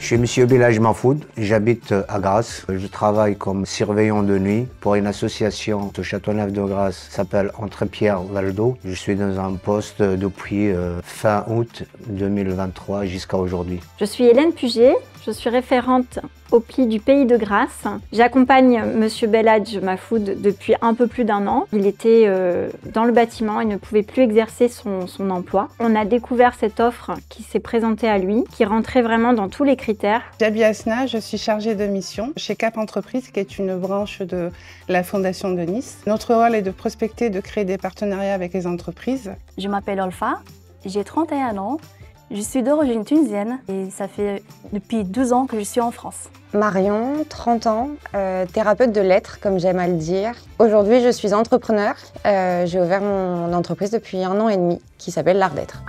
Je suis Monsieur Belhadj Mahfoud, j'habite à Grasse. Je travaille comme surveillant de nuit pour une association de Châteauneuf de Grasse qui s'appelle Entrepierre Valdo. Je suis dans un poste depuis fin août 2023 jusqu'à aujourd'hui. Je suis Hélène Puget, je suis référente au PLI du Pays de Grasse. J'accompagne Monsieur Belhadj Mahfoud depuis un peu plus d'1 an. Il était dans le bâtiment et ne pouvait plus exercer son emploi. On a découvert cette offre qui s'est présentée à lui, qui rentrait vraiment dans tous les critères. Jabi Asna, je suis chargée de mission chez Cap Entreprise, qui est une branche de la Fondation de Nice. Notre rôle est de prospecter, de créer des partenariats avec les entreprises. Je m'appelle Olfa, j'ai 31 ans. Je suis d'origine tunisienne et ça fait depuis 12 ans que je suis en France. Marion, 30 ans, thérapeute de lettres, comme j'aime à le dire. Aujourd'hui, je suis entrepreneur. J'ai ouvert mon entreprise depuis 1 an et demi, qui s'appelle L'Art d'être.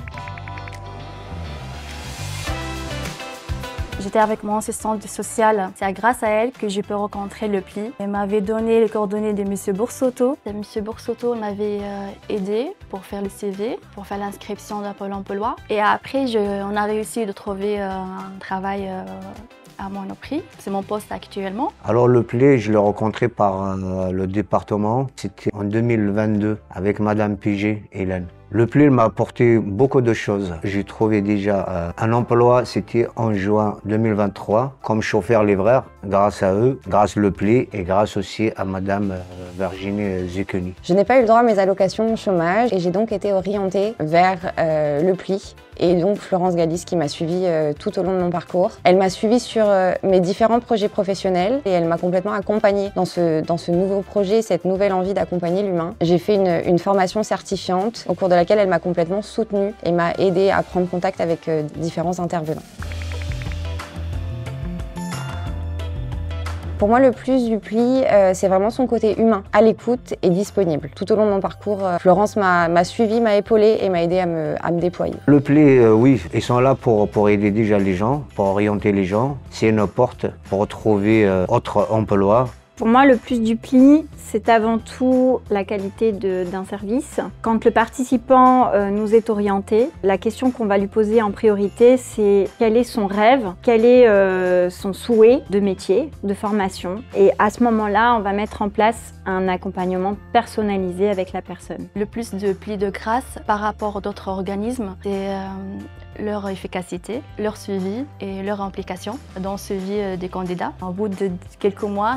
J'étais avec mon assistante sociale. C'est grâce à elle que j'ai pu rencontrer le PLI. Elle m'avait donné les coordonnées de M. Boursoto. M. Boursoto m'avait aidé pour faire le CV, pour faire l'inscription d'un Pôle emploi. Et après, on a réussi de trouver un travail à Monoprix. C'est mon poste actuellement. Alors le PLI, je l'ai rencontré par le département. C'était en 2022 avec Madame Puget, Hélène. Le PLI m'a apporté beaucoup de choses. J'ai trouvé déjà un emploi, c'était en juin 2023, comme chauffeur-livreur, grâce à eux, grâce au PLI et grâce aussi à Madame Virginie Zucconi. Je n'ai pas eu le droit à mes allocations chômage et j'ai donc été orientée vers le PLI. Et donc Florence Galis qui m'a suivie tout au long de mon parcours. Elle m'a suivie sur mes différents projets professionnels et elle m'a complètement accompagnée dans ce nouveau projet, cette nouvelle envie d'accompagner l'humain. J'ai fait une formation certifiante au cours de laquelle elle m'a complètement soutenue et m'a aidée à prendre contact avec différents intervenants. Pour moi, le plus du PLI, c'est vraiment son côté humain, à l'écoute et disponible. Tout au long de mon parcours, Florence m'a suivi, m'a épaulé et m'a aidé à me déployer. Le PLI, oui, ils sont là pour aider déjà les gens, pour orienter les gens. C'est une porte pour trouver autre emploi. Pour moi, le plus du PLI, c'est avant tout la qualité d'un service. Quand le participant nous est orienté, la question qu'on va lui poser en priorité, c'est quel est son rêve, quel est son souhait de métier, de formation. Et à ce moment-là, on va mettre en place un accompagnement personnalisé avec la personne. Le plus de PLI de Grasse par rapport à d'autres organismes, c'est leur efficacité, leur suivi et leur implication dans le suivi des candidats. Au bout de quelques mois,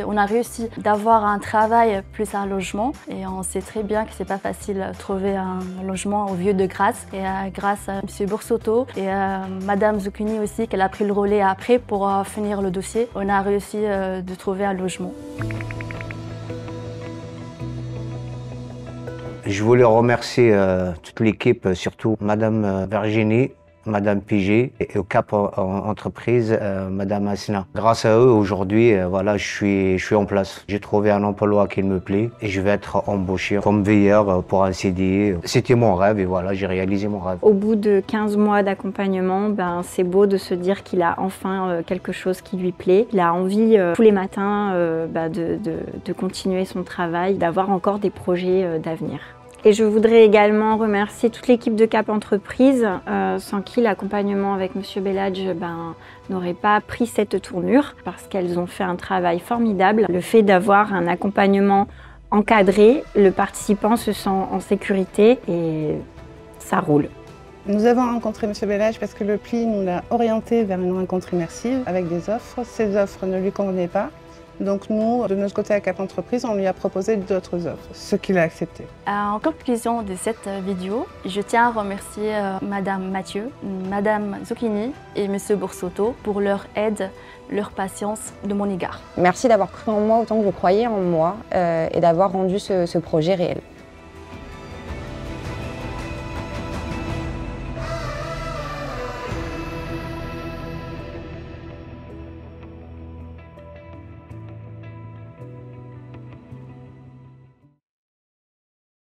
on a réussi d'avoir un travail plus un logement et on sait très bien que c'est pas facile de trouver un logement au vieux de Grasse. Et grâce à M. Boursoto et à Mme Zucconi aussi, qu'elle a pris le relais après pour finir le dossier, on a réussi de trouver un logement. Je voulais remercier toute l'équipe, surtout Madame Virginie, Madame Puget et au Cap Entreprise, Madame Asna. Grâce à eux, aujourd'hui, voilà, je suis en place. J'ai trouvé un emploi qui me plaît et je vais être embauché comme veilleur pour un CDI. C'était mon rêve et voilà, j'ai réalisé mon rêve. Au bout de 15 mois d'accompagnement, c'est beau de se dire qu'il a enfin quelque chose qui lui plaît. Il a envie tous les matins de continuer son travail, d'avoir encore des projets d'avenir. Et je voudrais également remercier toute l'équipe de Cap Entreprise, sans qui l'accompagnement avec Monsieur Belhadj n'aurait pas pris cette tournure, parce qu'elles ont fait un travail formidable. Le fait d'avoir un accompagnement encadré, le participant se sent en sécurité et ça roule. Nous avons rencontré M. Belhadj parce que le PLI nous l'a orienté vers une rencontre immersive avec des offres. Ces offres ne lui convenaient pas. Donc nous, de notre côté à Cap Entreprise, on lui a proposé d'autres offres, ce qu'il a accepté. En conclusion de cette vidéo, je tiens à remercier Madame Mathieu, Madame Zucconi et Monsieur Boursoto pour leur aide, leur patience de mon égard. Merci d'avoir cru en moi autant que vous croyez en moi et d'avoir rendu ce projet réel.